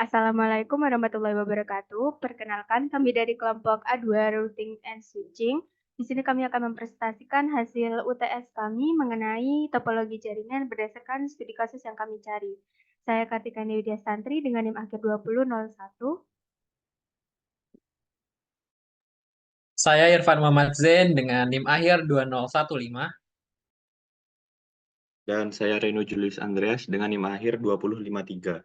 Assalamualaikum warahmatullahi wabarakatuh. Perkenalkan, kami dari kelompok A2 Routing and Switching. Di sini kami akan mempresentasikan hasil UTS kami mengenai topologi jaringan berdasarkan studi kasus yang kami cari. Saya Kartika Widya Santri dengan NIM akhir 2001. Saya Irfan Muhammad Zain dengan NIM akhir 2015. Dan saya Reno Julius Andreas dengan NIM akhir 2053.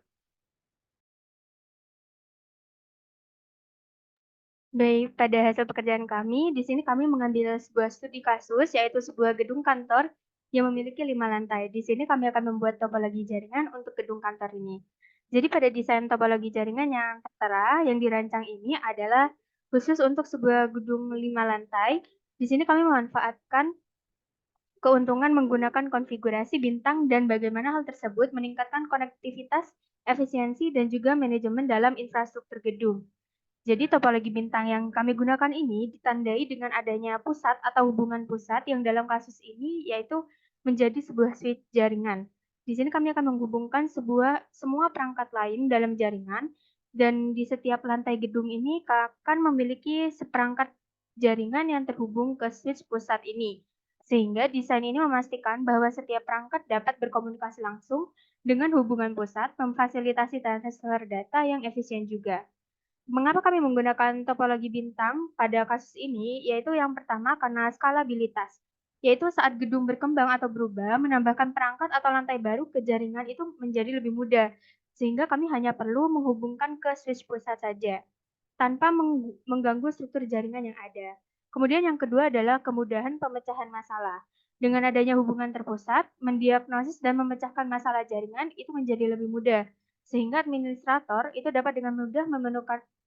Baik, pada hasil pekerjaan kami, di sini kami mengambil sebuah studi kasus, yaitu sebuah gedung kantor yang memiliki 5 lantai. Di sini kami akan membuat topologi jaringan untuk gedung kantor ini. Jadi pada desain topologi jaringan yang tertera, yang dirancang ini adalah khusus untuk sebuah gedung 5 lantai. Di sini kami memanfaatkan keuntungan menggunakan konfigurasi bintang dan bagaimana hal tersebut meningkatkan konektivitas, efisiensi, dan juga manajemen dalam infrastruktur gedung. Jadi topologi bintang yang kami gunakan ini ditandai dengan adanya pusat atau hubungan pusat yang dalam kasus ini yaitu menjadi sebuah switch jaringan. Di sini kami akan menghubungkan semua perangkat lain dalam jaringan dan di setiap lantai gedung ini akan memiliki seperangkat jaringan yang terhubung ke switch pusat ini. Sehingga desain ini memastikan bahwa setiap perangkat dapat berkomunikasi langsung dengan hubungan pusat, memfasilitasi transfer data yang efisien juga. Mengapa kami menggunakan topologi bintang pada kasus ini? Yaitu yang pertama karena skalabilitas, yaitu saat gedung berkembang atau berubah, menambahkan perangkat atau lantai baru ke jaringan itu menjadi lebih mudah, sehingga kami hanya perlu menghubungkan ke switch pusat saja, tanpa mengganggu struktur jaringan yang ada. Kemudian yang kedua adalah kemudahan pemecahan masalah. Dengan adanya hubungan terpusat, mendiagnosis dan memecahkan masalah jaringan itu menjadi lebih mudah, sehingga administrator itu dapat dengan mudah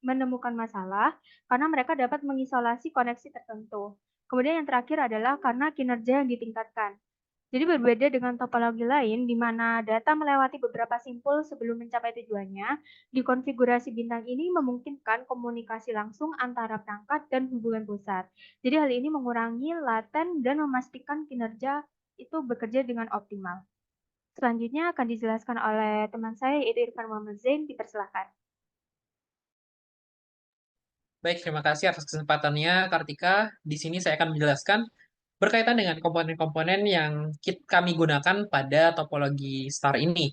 menemukan masalah karena mereka dapat mengisolasi koneksi tertentu. Kemudian yang terakhir adalah karena kinerja yang ditingkatkan. Jadi berbeda dengan topologi lain di mana data melewati beberapa simpul sebelum mencapai tujuannya, di konfigurasi bintang ini memungkinkan komunikasi langsung antara perangkat dan hubungan pusat. Jadi hal ini mengurangi laten dan memastikan kinerja itu bekerja dengan optimal. Selanjutnya akan dijelaskan oleh teman saya yaitu Irfan Muhammad Zain, dipersilahkan. Baik, terima kasih atas kesempatannya, Kartika. Di sini saya akan menjelaskan berkaitan dengan komponen-komponen yang kami gunakan pada topologi star ini,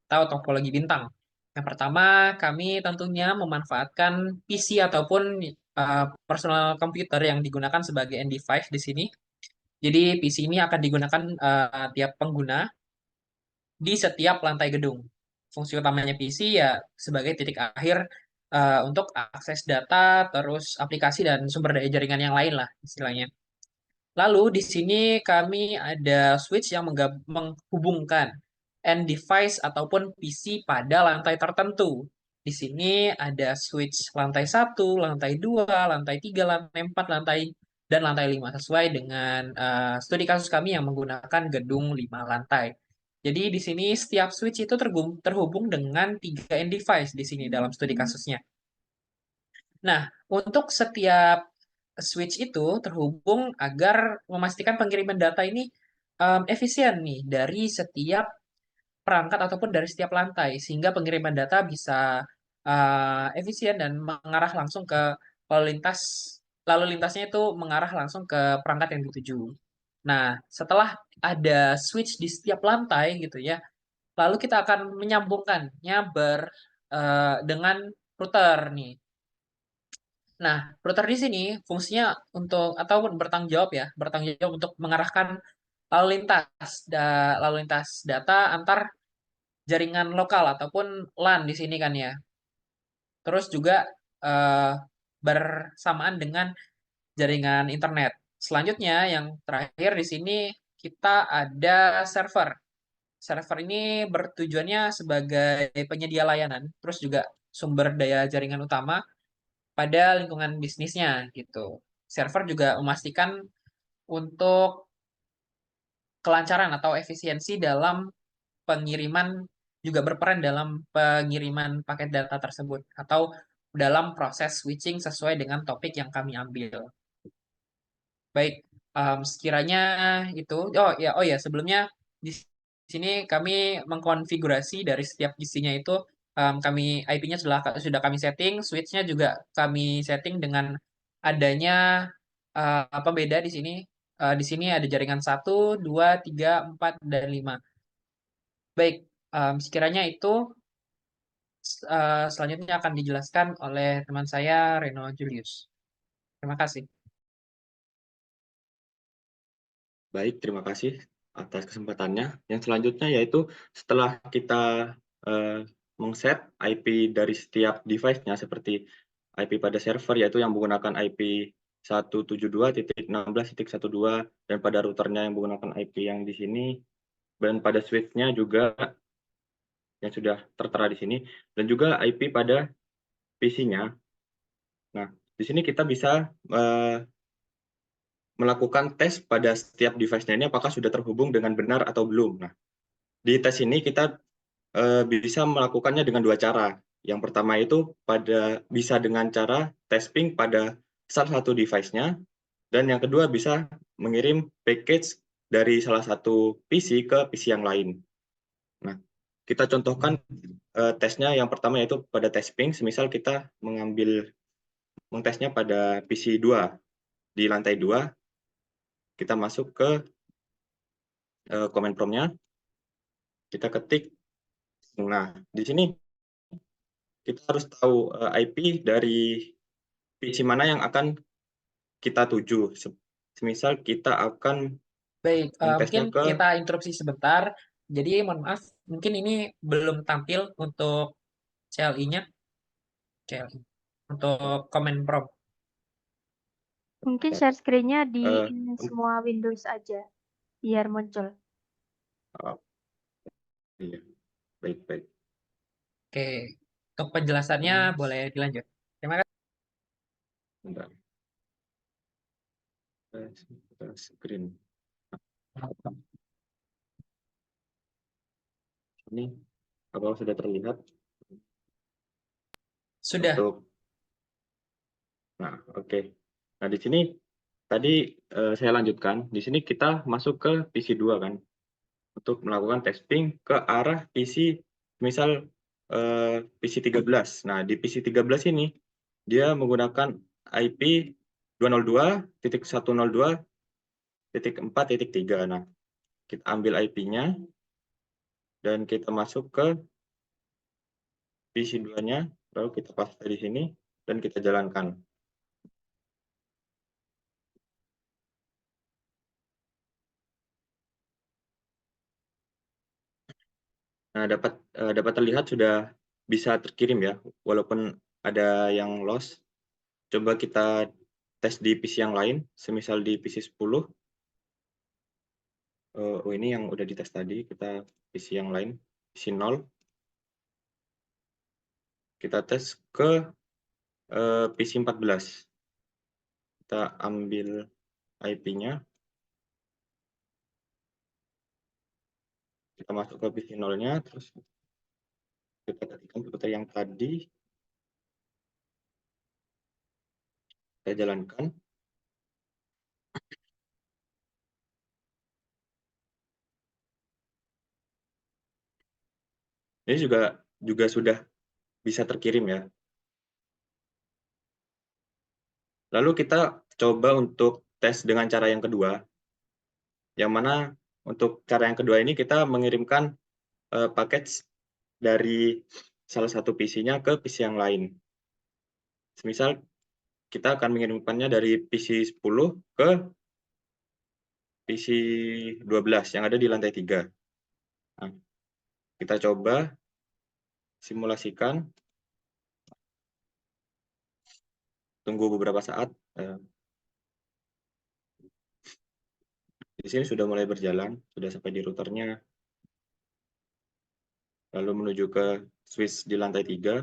atau topologi bintang. Yang pertama, kami tentunya memanfaatkan PC ataupun personal computer yang digunakan sebagai end device di sini. Jadi PC ini akan digunakan tiap pengguna di setiap lantai gedung. Fungsi utamanya PC ya sebagai titik akhir untuk akses data, terus aplikasi dan sumber daya jaringan yang lain lah istilahnya. Lalu di sini kami ada switch yang menghubungkan end device ataupun PC pada lantai tertentu. Di sini ada switch lantai 1, lantai 2, lantai 3, lantai 4, dan lantai 5 sesuai dengan studi kasus kami yang menggunakan gedung 5 lantai. Jadi di sini setiap switch itu terhubung dengan 3 end device di sini dalam studi kasusnya. Nah, untuk setiap switch itu terhubung agar memastikan pengiriman data ini efisien nih dari setiap perangkat ataupun dari setiap lantai sehingga pengiriman data bisa efisien dan mengarah langsung ke lalu lintas lalu lintasnya itu mengarah langsung ke perangkat yang dituju. Nah, setelah ada switch di setiap lantai gitu ya, lalu kita akan menyambungkannya dengan router nih. Nah, router di sini fungsinya untuk ataupun bertanggung jawab untuk mengarahkan lalu lintas data antar jaringan lokal ataupun LAN di sini kan ya. Terus juga eh, bersamaan dengan jaringan internet. Selanjutnya yang terakhir di sini kita ada server. Server ini bertujuannya sebagai penyedia layanan, terus juga sumber daya jaringan utama pada lingkungan bisnisnya gitu. Server juga memastikan untuk kelancaran atau efisiensi dalam pengiriman juga berperan dalam pengiriman paket data tersebut atau dalam proses switching sesuai dengan topik yang kami ambil. Baik, sekiranya itu sebelumnya di sini kami mengkonfigurasi dari setiap gisinya itu IP-nya sudah kami setting, switch-nya juga kami setting dengan adanya apa beda di sini. Di sini ada jaringan 1, 2, 3, 4, dan 5. Baik, sekiranya itu selanjutnya akan dijelaskan oleh teman saya Reno Julius. Terima kasih. Baik, terima kasih atas kesempatannya. Yang selanjutnya yaitu setelah kita mengset IP dari setiap device-nya seperti IP pada server yaitu yang menggunakan IP 172.16.12 dan pada routernya yang menggunakan IP yang di sini dan pada switch-nya juga yang sudah tertera di sini dan juga IP pada PC-nya. Nah, di sini kita bisa melakukan tes pada setiap device-nya ini apakah sudah terhubung dengan benar atau belum. Nah, di tes ini kita bisa melakukannya dengan dua cara. Yang pertama itu bisa dengan cara tes ping pada salah satu device-nya, dan yang kedua bisa mengirim package dari salah satu PC ke PC yang lain. Nah, kita contohkan tesnya yang pertama yaitu pada tes ping, semisal kita mengtesnya pada PC 2 di lantai 2, kita masuk ke command prompt-nya, kita ketik. Nah, di sini kita harus tahu IP dari PC mana yang akan kita tuju. Semisal kita akan Baik, mungkin mengtesnya ke kita interupsi sebentar. Jadi mohon maaf, mungkin ini belum tampil untuk CLI-nya, CLI, untuk comment prompt. Mungkin share screen-nya di eh, semua Windows aja, biar muncul. oh, iya. Baik. Oke, untuk penjelasannya boleh dilanjut. Terima kasih. Bentar. Screen. Ini apakah sudah terlihat Sudah. untuk nah, oke. Nah, di sini tadi saya lanjutkan. Di sini kita masuk ke PC 2 kan untuk melakukan testing ke arah PC misal PC 13. Nah, di PC 13 ini dia menggunakan IP 202.102.4.3. Nah, kita ambil IP-nya dan kita masuk ke PC 2-nya, lalu kita paste di sini dan kita jalankan. Nah, dapat terlihat sudah bisa terkirim ya, walaupun ada yang lost. Coba kita tes di PC yang lain, semisal di PC 10. Oh, ini yang udah dites tadi, kita PC yang lain, PC 0. Kita tes ke PC 14. Kita ambil IP-nya, kita masuk ke PC 0-nya, terus kita ketikkan seperti yang tadi, kita jalankan. Ini juga sudah bisa terkirim ya. Lalu kita coba untuk tes dengan cara yang kedua, yang mana untuk cara yang kedua ini kita mengirimkan package dari salah satu PC-nya ke PC yang lain. Semisal kita akan mengirimkannya dari PC 10 ke PC 12 yang ada di lantai 3. Nah, kita coba simulasikan, tunggu beberapa saat. Di sini sudah mulai berjalan, sudah sampai di routernya, lalu menuju ke switch di lantai 3,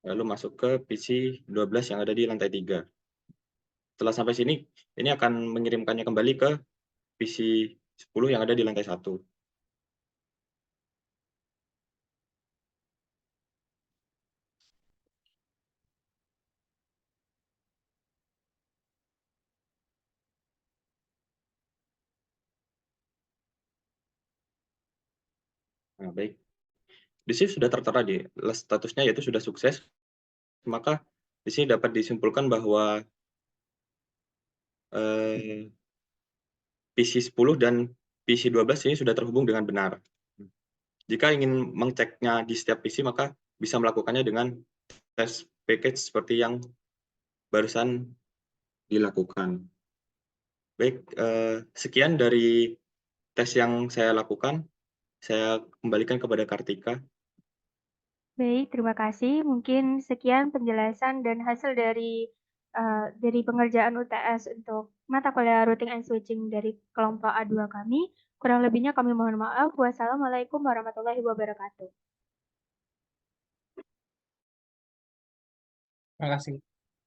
lalu masuk ke PC 12 yang ada di lantai 3. Setelah sampai sini, ini akan mengirimkannya kembali ke PC 10 yang ada di lantai 1. Nah, baik. Di sini sudah tertera di statusnya yaitu sudah sukses, maka di sini dapat disimpulkan bahwa PC 10 dan PC 12 ini sudah terhubung dengan benar. Jika ingin mengeceknya di setiap PC, maka bisa melakukannya dengan tes package seperti yang barusan dilakukan. Baik, sekian dari tes yang saya lakukan. Saya kembalikan kepada Kartika. Baik, terima kasih. Mungkin sekian penjelasan dan hasil dari pengerjaan UTS untuk mata kuliah Routing and Switching dari kelompok A2 kami. Kurang lebihnya kami mohon maaf. Wassalamualaikum warahmatullahi wabarakatuh. Terima kasih.